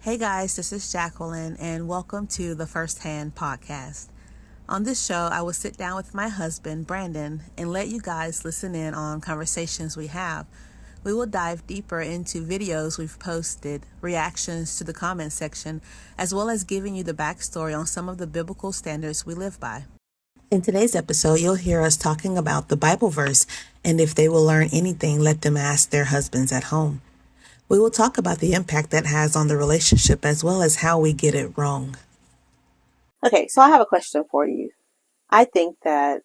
Hey guys, this is Jacqueline, and welcome to the First Hand Podcast. On this show, I will sit down with my husband, Brandon, and let you guys listen in on conversations we have. We will dive deeper into videos we've posted, reactions to the comment section, as well as giving you the backstory on some of the biblical standards we live by. In today's episode, you'll hear us talking about the Bible verse, and if they will learn anything, let them ask their husbands at home. We will talk about the impact that has on the relationship as well as how we get it wrong. Okay, so I have a question for you. I think that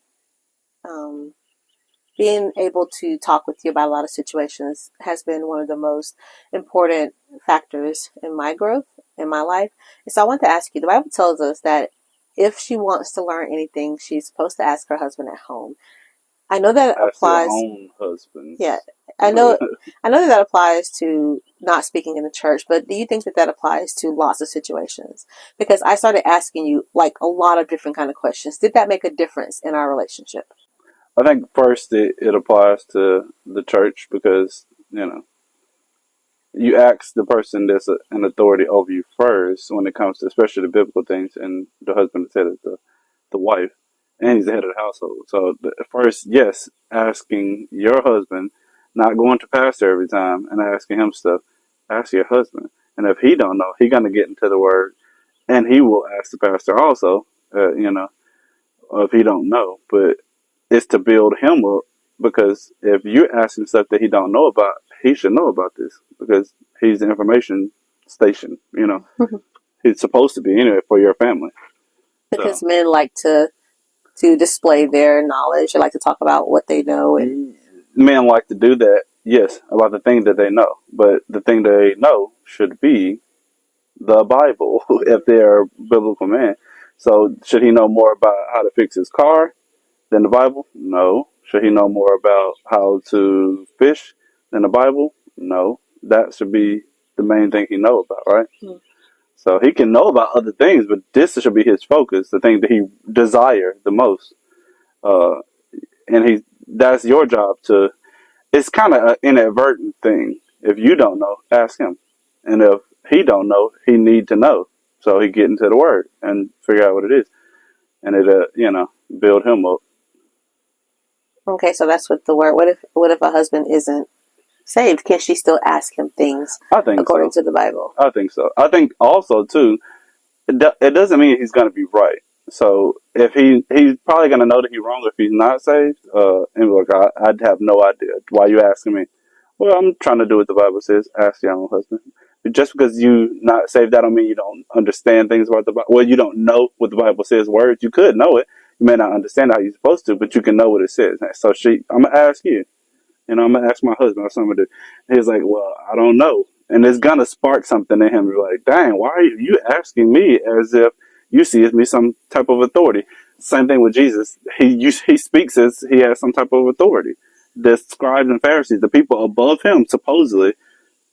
being able to talk with you about a lot of situations has been one of the most important factors in my growth, in my life. And so I want to ask you, the Bible tells us that if she wants to learn anything, she's supposed to ask her husband at home. I know that Ask applies. their own husbands. Yeah, I know. I know that applies to not speaking in the church, but do you think that applies to lots of situations? Because I started asking you like a lot of different kind of questions. Did that make a difference in our relationship? I think first it applies to the church because, you ask the person that's an authority over you first when it comes to especially the biblical things, and the husband is head of the wife, and he's the head of the household. So first, yes, asking your husband, not going to pastor every time and asking him stuff, ask your husband. And if he don't know, he going to get into the word, and he will ask the pastor also, if he don't know. But it's to build him up, because if you're asking stuff that he don't know about, he should know about this because he's the information station. He's supposed to be anyway for your family. Because men like to display their knowledge. They like to talk about what they know. And men like to do that, yes, about the thing that they know. But the thing they know should be the Bible if they're a biblical man. So should he know more about how to fix his car than the Bible? No. Should he know more about how to fish than the Bible? No. That should be the main thing he know about, right? Hmm. So he can know about other things, but this should be his focus, the thing that he desire the most. And that's your job to. It's kind of an inadvertent thing. If you don't know, ask him, and if he don't know, he need to know, so he get into the word and figure out what it is, and it build him up. okay, so that's what the word. What if a husband isn't saved? Can she still ask him things I think according so. to the Bible? I think so. I think also too, it doesn't mean he's going to be right. So if he's probably going to know that he's wrong if he's not saved. And look, I'd have no idea. Why you asking me? Well, I'm trying to do what the Bible says. Ask your own husband. Just because you not saved, that don't mean you don't understand things about the Bible. Well, you don't know what the Bible says. Words, you could know it. You may not understand how you're supposed to, but you can know what it says. So I'm gonna ask you. I'm gonna ask my husband. That's what I'm gonna do. And he's like, well, I don't know. And it's gonna spark something in him. You're like, dang, why are you asking me as if you see as me some type of authority? Same thing with Jesus. He speaks as he has some type of authority. The scribes and Pharisees, the people above him, supposedly,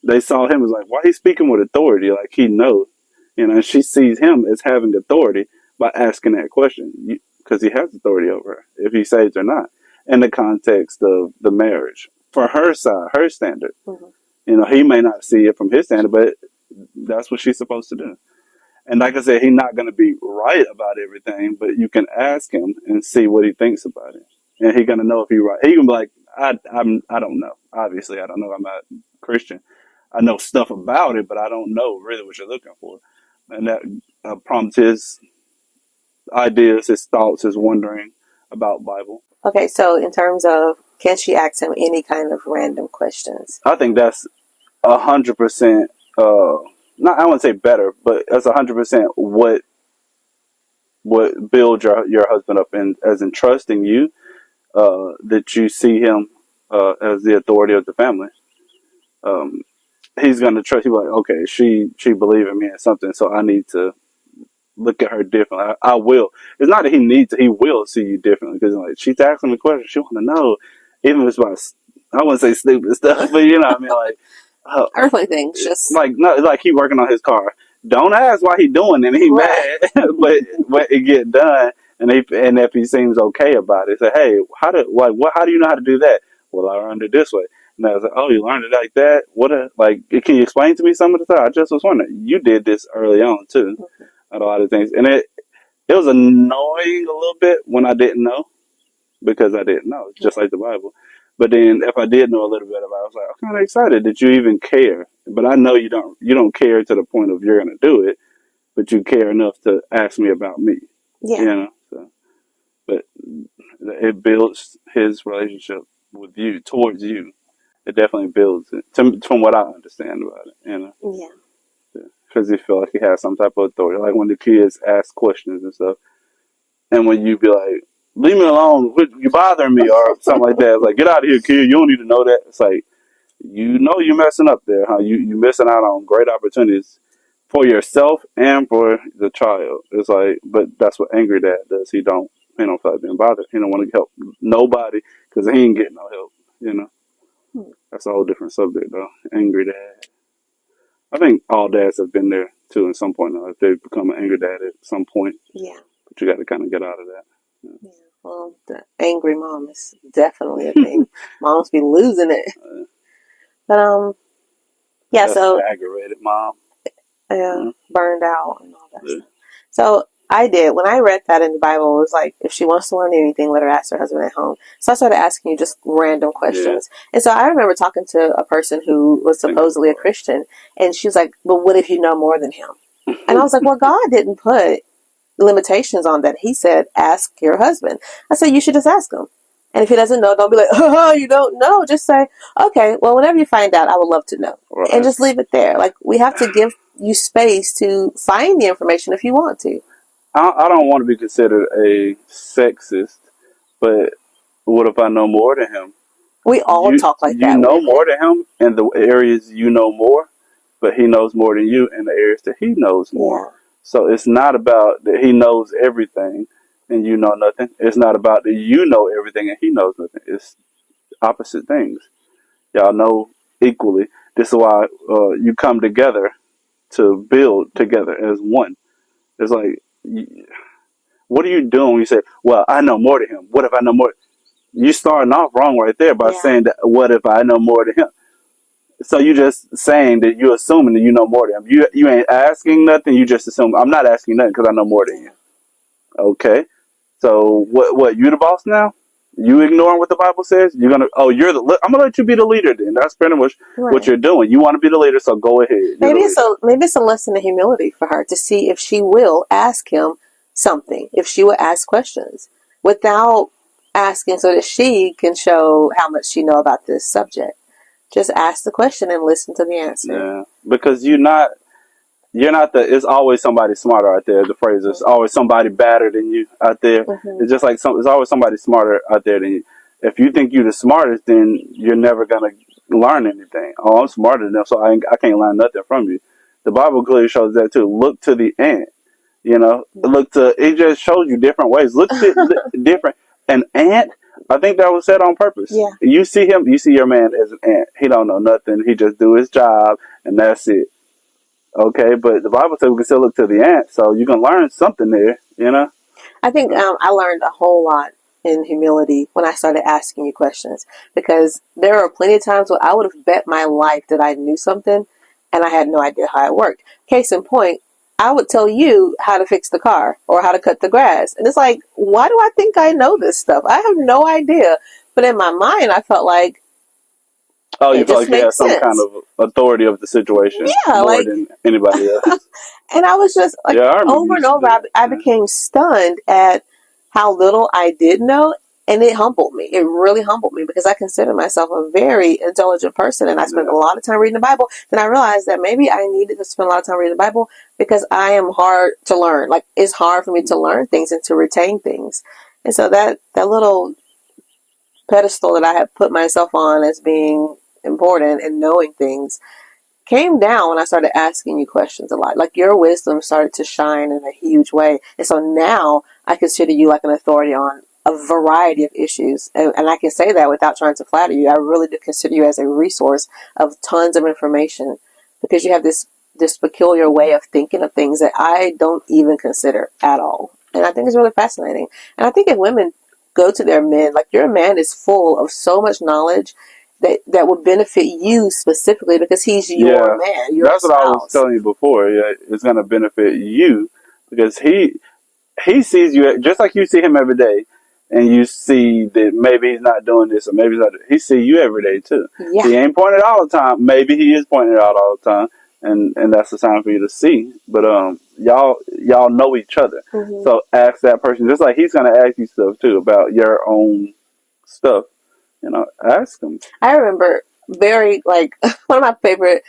they saw him as like, why he speaking with authority? Like he knows, and she sees him as having authority by asking that question because he has authority over her if he saves or not in the context of the marriage for her side, her standard. Mm-hmm. He may not see it from his standard, but that's what she's supposed to do. And like I said, he's not going to be right about everything, but you can ask him and see what he thinks about it, and he's going to know if he's right. He can be like, I don't know. Obviously, I don't know. I'm not Christian. I know stuff about it, but I don't know really what you're looking for. And that prompts his ideas, his thoughts, his wondering about Bible. Okay, so in terms of can she ask him any kind of random questions? I think that's 100%. Not I wouldn't say better, but that's 100% what builds your husband up in as in trusting you. That you see him as the authority of the family. He's gonna trust you. Like, okay, she believe in me in something, so I need to look at her differently. I will. It's not that he needs to. He will see you differently because like she's asking the question. She want to know, even if it's about I wouldn't say stupid stuff, but what I mean, like Earthly things, just like no, like he working on his car. Don't ask why he doing it. He right. mad, but it get done, and if he seems okay about it, say, hey, how do you know how to do that? Well, I learned it this way. And I was like, oh, you learned it like that? Can you explain to me some of the stuff? I just was wondering. You did this early on, too, at a lot of things. And it was annoying a little bit when I didn't know, because I didn't know, just like the Bible. But then if I did know a little bit about it, I was like, I'm kind of excited that you even care. But I know you don't care to the point of you're going to do it, but you care enough to ask me about me, Yeah. you know? So, but it builds his relationship with you, towards you. It definitely builds it, from what I understand about it, you know? Yeah. Because he feel like he has some type of authority. Like when the kids ask questions and stuff, and when you be like, leave me alone, you bothering me, or something like that. It's like, get out of here, kid. You don't need to know that. It's like, you're messing up there, huh? You missing out on great opportunities for yourself and for the child. It's like, but that's what angry dad does. He don't feel like being bothered. He don't want to help nobody because he ain't getting no help. You know, that's a whole different subject though. Angry dad. I think all dads have been there too at some point. If they become an angry dad at some point, Yeah. but you got to kind of get out of that. Yeah. Well, the angry mom is definitely a thing. Moms be losing it. But yeah. That's So aggravated, mom. burned out and all that Yeah. stuff. So I did. When I read that in the Bible, it was like, if she wants to learn anything, let her ask her husband at home. So I started asking you just random questions. And so I remember talking to a person who was supposedly a Christian, and she was like, but what if you know more than him? And I was like, well, God didn't put limitations on that. He said, ask your husband. I said, you should just ask him. And if he doesn't know, don't be like, oh, you don't know. Just say, okay, well, whenever you find out, I would love to know. Right. And just leave it there. Like, we have to give you space to find the information if you want to. I don't want to be considered a sexist, but what if I know more than him? We all talk like You that. know Women. more than him in the areas you know more, but he knows more than you in the areas that he knows more. Yeah. So it's not about that he knows everything and you know nothing. It's not about that you know everything and he knows nothing. It's opposite things. Y'all know equally. This is why you come together to build together as one. It's like, what are you doing when you say, well, I know more than him? What if I know more? You starting off wrong right there by saying that, what if I know more than him? So you just saying that you're assuming that you know more than him. You ain't asking nothing. You just assume, I'm not asking nothing because I know more than you. Okay. So what, you the boss now? You ignoring what the Bible says? I'm going to let you be the leader then. That's pretty much what you're doing. You want to be the leader, so go ahead. Maybe it's a lesson in humility for her to see if she will ask him something, if she will ask questions without asking so that she can show how much she know about this subject. Just ask the question and listen to the answer. Yeah, because it's always somebody smarter out there. The phrase is always somebody better than you out there. It's just like it's always somebody smarter out there than you. If you think you're the smartest, then you're never gonna learn anything. Oh, I'm smarter than them, so I can't learn nothing from you. The Bible clearly shows that too. Look to the ant. It just shows you different ways. Look to different. An ant, I think that was said on purpose. Yeah. You see your man as an ant. He don't know nothing. He just do his job, and that's it. Okay, but the Bible says we can still look to the ant, so you can learn something there, I think I learned a whole lot in humility when I started asking you questions, because there are plenty of times where I would have bet my life that I knew something and I had no idea how it worked. Case in point, I would tell you how to fix the car or how to cut the grass. And it's like, why do I think I know this stuff? I have no idea. But in my mind, I felt like, oh, you feel like you have some kind of authority of the situation more than anybody else. And I was just like, over and over, I became stunned at how little I did know. And it humbled me. It really humbled me, because I consider myself a very intelligent person, and I spent a lot of time reading the Bible. Then I realized that maybe I needed to spend a lot of time reading the Bible because I am hard to learn. Like, it's hard for me to learn things and to retain things. And so that little pedestal that I had put myself on as being important and knowing things came down when I started asking you questions a lot. Like, your wisdom started to shine in a huge way. And so now I consider you like an authority on a variety of issues. And I can say that without trying to flatter you. I really do consider you as a resource of tons of information, because you have this peculiar way of thinking of things that I don't even consider at all. And I think it's really fascinating. And I think if women go to their men, like, your man is full of so much knowledge that would benefit you specifically because he's your man, your that's what I was spouse. telling you before. Yeah, it's going to benefit you because he sees you just like you see him every day, and you see that maybe he's not doing this or maybe he's not. He see you every day too. Yeah. He ain't pointing it out all the time. Maybe he is pointing it out all the time, and that's the time for you to see. But y'all know each other, Mm-hmm. so ask that person just like he's gonna ask you stuff too about your own stuff. Ask him. I remember very like one of my favorite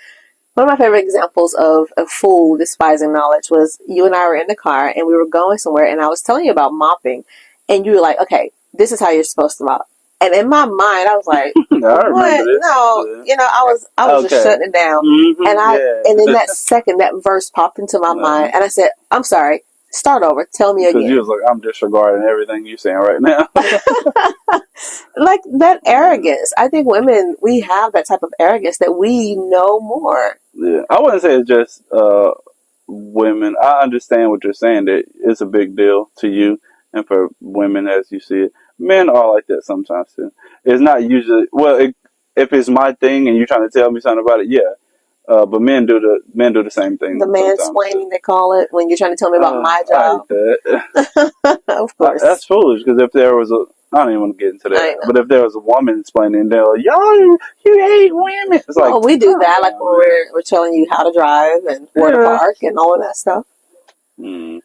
examples of a fool despising knowledge was you and I were in the car and we were going somewhere and I was telling you about mopping and you were like, okay, this is how you're supposed to mop. And in my mind, I was like, I remember what? this. No, I was just Okay. shutting it down. And in that second, that verse popped into my mind and I said, I'm sorry, start over. Tell me Because you again. was like, I'm disregarding everything you're saying right now. Like that arrogance. I think women, we have that type of arrogance that we know more. Yeah, I wouldn't say it's just women. I understand what you're saying, that it's a big deal to you and for women as you see it. Men are like that sometimes too. It's not usually if it's my thing and you're trying to tell me something about it, yeah. But men do the same thing The sometimes mansplaining too. they call it when you're trying to tell me about my I job. hate that. Of course. That's foolish because if there was I don't even want to get into I that. know. But if there was a woman explaining, they're like, "Y'all, you hate women." It's like, Well, we do that, like on, when we're telling you how to drive and where to park and all of that stuff. Mm.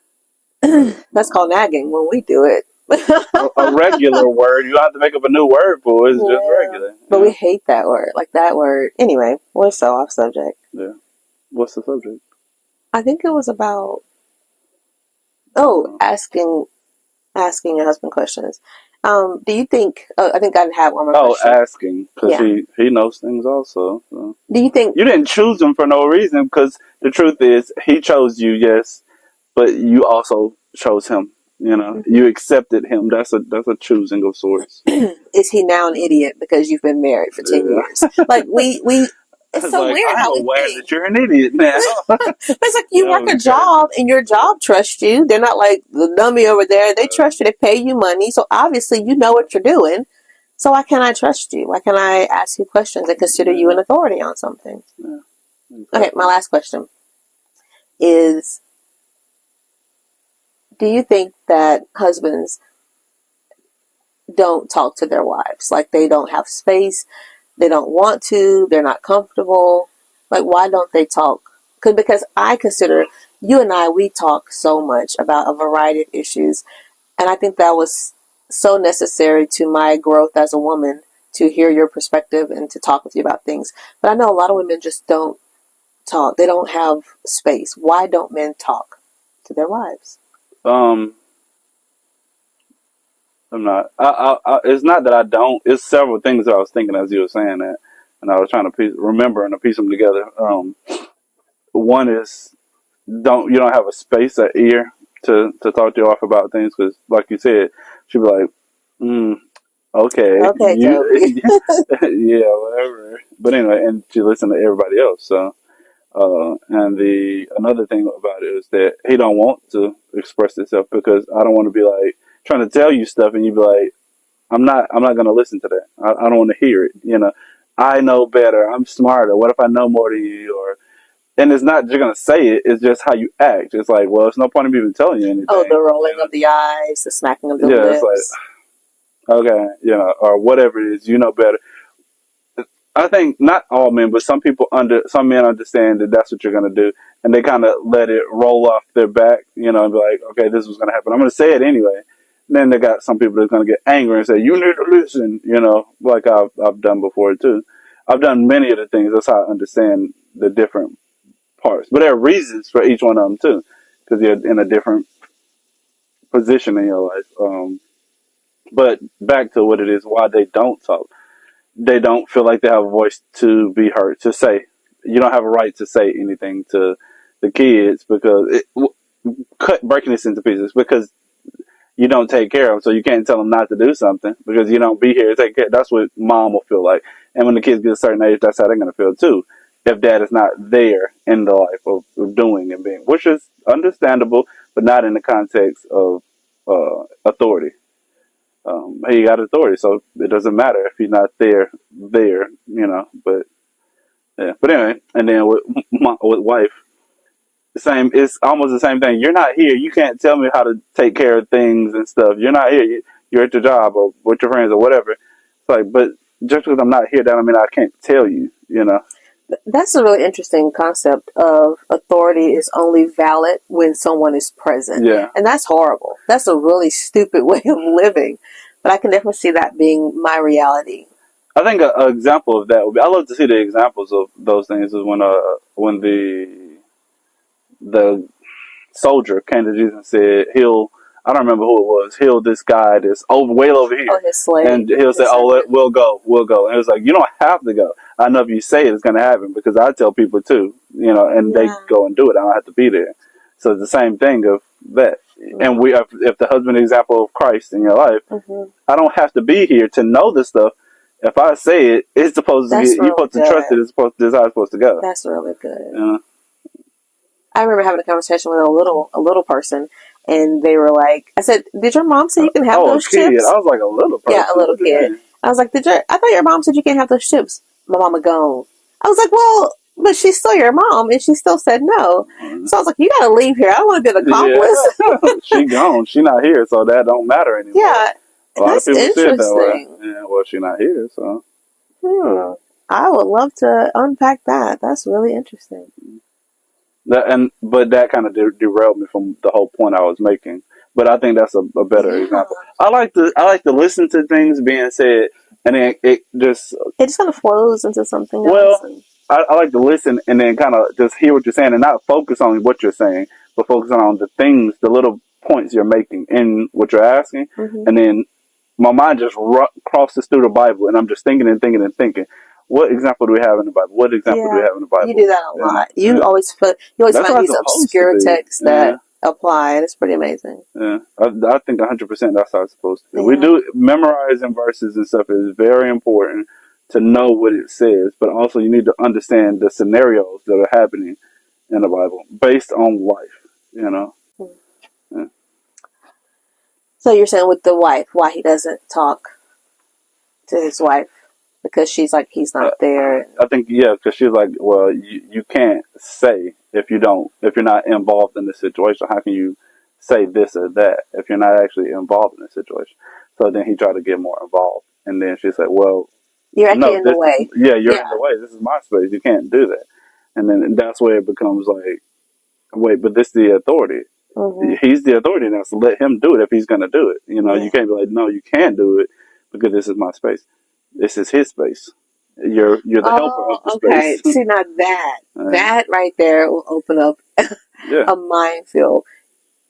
That's called nagging when we do it. A regular word, you don't have to make up a new word for it. It's just regular. But we hate that word, like that word. Anyway, we're so off subject. Yeah. What's the subject? I think it was about asking your husband questions. Do you think? I think I have one more question. Asking because he knows things also. So. Do you think you didn't choose him for no reason? Because the truth is, he chose you, yes, but you also chose him. You accepted him. That's a choosing of sorts. is he now an idiot because you've been married for 10 years? Like we. It's so weird I'm how we aware think. that you're an idiot now. It's like you work a job and your job trusts you. They're not like the dummy over there. They trust you. They pay you money. So obviously you know what you're doing. So why can't I trust you? Why can't I ask you questions and consider you an authority on something? Yeah, exactly. Okay, my last question is, do you think that husbands don't talk to their wives? Like they don't have space, they don't want to, they're not comfortable. Like why don't they talk? Because I consider you and I, we talk so much about a variety of issues. And I think that was so necessary to my growth as a woman to hear your perspective and to talk with you about things. But I know a lot of women just don't talk. They don't have space. Why don't men talk to their wives? I'm not. It's not that I don't. It's several things that I was thinking as you were saying that, and I was trying to remember and to piece them together. One is you don't have a space, an ear to talk to your wife about things because, like you said, she'd be like, okay, Toby. yeah, whatever. But anyway, and she listened to everybody else. So, and the another thing about it is that he don't want to express himself because I don't want to be like trying to tell you stuff and you be like, I'm not going to listen to that. I don't want to hear it. I know better. I'm smarter. What if I know more than you? And it's not you're going to say it. It's just how you act. It's like, well, it's no point in me even telling you anything. Oh, the rolling of the eyes, the smacking of the lips. It's like, okay, or whatever it is, you know better. I think not all men, but some men understand that that's what you're going to do. And they kind of let it roll off their back, and be like, okay, this was going to happen. I'm going to say it anyway. Then they got some people that's going to get angry and say, you need to listen, like I've done before too. I've done many of the things. That's how I understand the different parts. But there are reasons for each one of them too, because you're in a different position in your life. But back to what it is, why they don't talk. They don't feel like they have a voice to be heard, to say. You don't have a right to say anything to the kids because breaking this into pieces because you don't take care of them, so you can't tell them not to do something because you don't be here to take care. That's what mom will feel like. And when the kids get a certain age, that's how they're going to feel too. If dad is not there in the life of doing and being, which is understandable, but not in the context of authority. He got authority, so it doesn't matter if he's not there, but yeah. But anyway, and then with wife, the same. It's almost the same thing. You're not here. You can't tell me how to take care of things and stuff. You're not here. You're at your job or with your friends or whatever. It's like, but just because I'm not here, that don't mean I can't tell you. That's a really interesting concept of authority is only valid when someone is present. Yeah. And that's horrible. That's a really stupid way of living. But I can definitely see that being my reality. I think an example of that would be, I love to see the examples of those things is when the soldier came to Jesus and said, I don't remember who it was, heal this guy that's way over here. Oh, his slave. And he'll say, we'll go. And it was like, you don't have to go. I know if you say it's going to happen because I tell people too, and they go and do it. I don't have to be there. So it's the same thing of that. Mm-hmm. And if the husband example of Christ in your life, mm-hmm. I don't have to be here to know this stuff. If I say it, it's supposed to get, you're supposed to trust it. This is how it's supposed to go. That's really good. I remember having a conversation with a little person, and they were like, I said, did your mom say you can have those kid. chips? I was like a little person. Yeah, a little kid. I was like, I thought your mom said you can't have those chips. My mama gone. I was like, well, but she's still your mom, and she still said no. So I was like, you gotta leave here. I don't want to be an accomplice. Yeah. She gone. She not here, so that don't matter anymore. Yeah. A lot of people say it that way. Yeah, well, she not here, so. I would love to unpack that. That's really interesting. But that kind of derailed me from the whole point I was making. But I think that's a better example. I like to listen to things being said, and then it just kind of flows into something else. Well, I like to listen and then kind of just hear what you're saying and not focus on what you're saying, but focus on the little points you're making in what you're asking, and then my mind just crosses through the Bible, and I'm just thinking and thinking and thinking. What example do we have in the Bible? What example do we have in the Bible? You do that a lot. You always find these obscure texts that apply, and it's pretty amazing. Yeah, I think 100% that's how it's supposed to be. We do memorizing verses and stuff is very important to know what it says, but also you need to understand the scenarios that are happening in the Bible based on life. Yeah. So you're saying with the wife, why he doesn't talk to his wife? Because she's like, he's not there. I think, because she's like, well, you can't say if you're not involved in the situation. How can you say this or that if you're not actually involved in the situation? So then he tried to get more involved. And then she said, well, you're actually in the way. Yeah, you're in the way. This is my space. You can't do that. And then that's where it becomes like, wait, but this is the authority. Mm-hmm. He's the authority now, so let him do it if he's going to do it. You can't be like, no, you can't do it because this is my space. This is his space. You're the helper of the space. See, now that right there will open up a minefield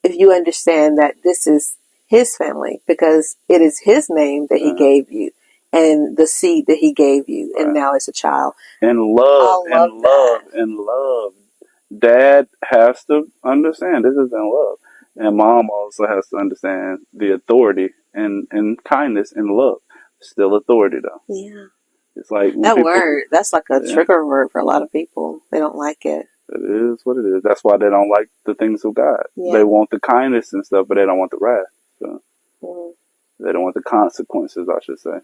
if you understand that this is his family because it is his name that he gave you and the seed that he gave you, and now it's a child. And love. Dad has to understand this is in love, and mom also has to understand the authority and kindness and love. Still authority though. Yeah. It's like that word. That's like a trigger word for a lot of people. They don't like it. It is what it is. That's why they don't like the things of God. Yeah. They want the kindness and stuff, but they don't want the wrath. So they don't want the consequences, I should say.